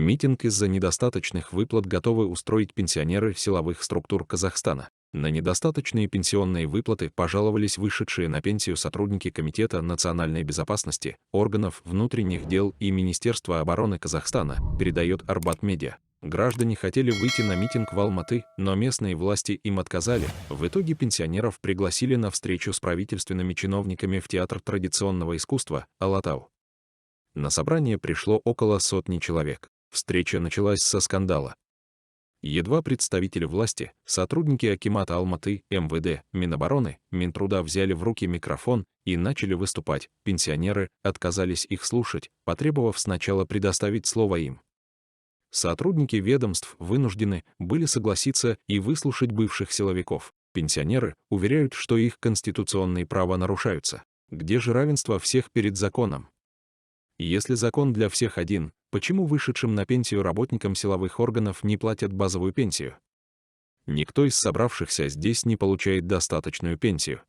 Митинг из-за недостаточных выплат готовы устроить пенсионеры силовых структур Казахстана. На недостаточные пенсионные выплаты пожаловались вышедшие на пенсию сотрудники Комитета национальной безопасности, органов внутренних дел и Министерства обороны Казахстана, передает Арбат Медиа. Граждане хотели выйти на митинг в Алматы, но местные власти им отказали. В итоге пенсионеров пригласили на встречу с правительственными чиновниками в Театр традиционного искусства Алатау. На собрание пришло около сотни человек. Встреча началась со скандала. Едва представители власти, сотрудники акимата Алматы, МВД, Минобороны, Минтруда взяли в руки микрофон и начали выступать, пенсионеры отказались их слушать, потребовав сначала предоставить слово им. Сотрудники ведомств вынуждены были согласиться и выслушать бывших силовиков. Пенсионеры уверяют, что их конституционные права нарушаются. Где же равенство всех перед законом? Если закон для всех один, почему вышедшим на пенсию работникам силовых органов не платят базовую пенсию? Никто из собравшихся здесь не получает достаточную пенсию.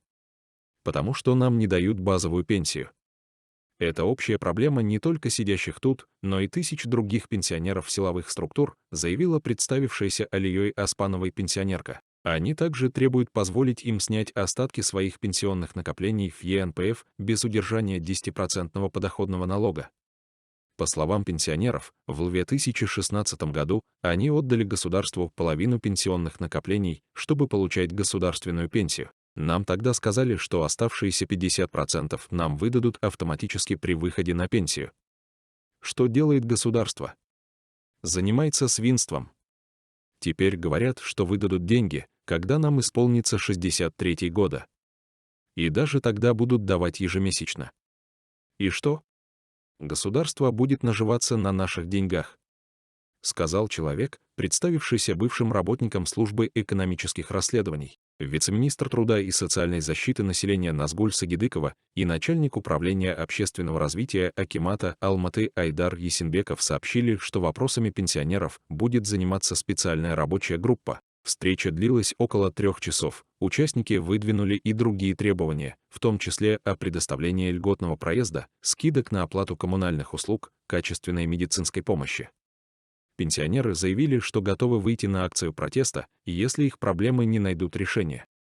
Потому что нам не дают базовую пенсию. Это общая проблема не только сидящих тут, но и тысяч других пенсионеров силовых структур, заявила представившаяся Алией Оспановой пенсионерка. Они также требуют позволить им снять остатки своих пенсионных накоплений в ЕНПФ без удержания 10% подоходного налога. По словам пенсионеров, в 2016 году они отдали государству половину пенсионных накоплений, чтобы получать государственную пенсию. Нам тогда сказали, что оставшиеся 50% нам выдадут автоматически при выходе на пенсию. Что делает государство? Занимается свинством. Теперь говорят, что выдадут деньги, когда нам исполнится 63 года. И даже тогда будут давать ежемесячно. И что? Государство будет наживаться на наших деньгах, сказал человек, представившийся бывшим работником службы экономических расследований, вице-министр труда и социальной защиты населения Назгуль Сагидыкова и начальник управления общественного развития акимата Алматы Айдар Есенбеков сообщили, что вопросами пенсионеров будет заниматься специальная рабочая группа. Встреча длилась около 3 часов. Участники выдвинули и другие требования, в том числе о предоставлении льготного проезда, скидок на оплату коммунальных услуг, качественной медицинской помощи. Пенсионеры заявили, что готовы выйти на акцию протеста, если их проблемы не найдут решения.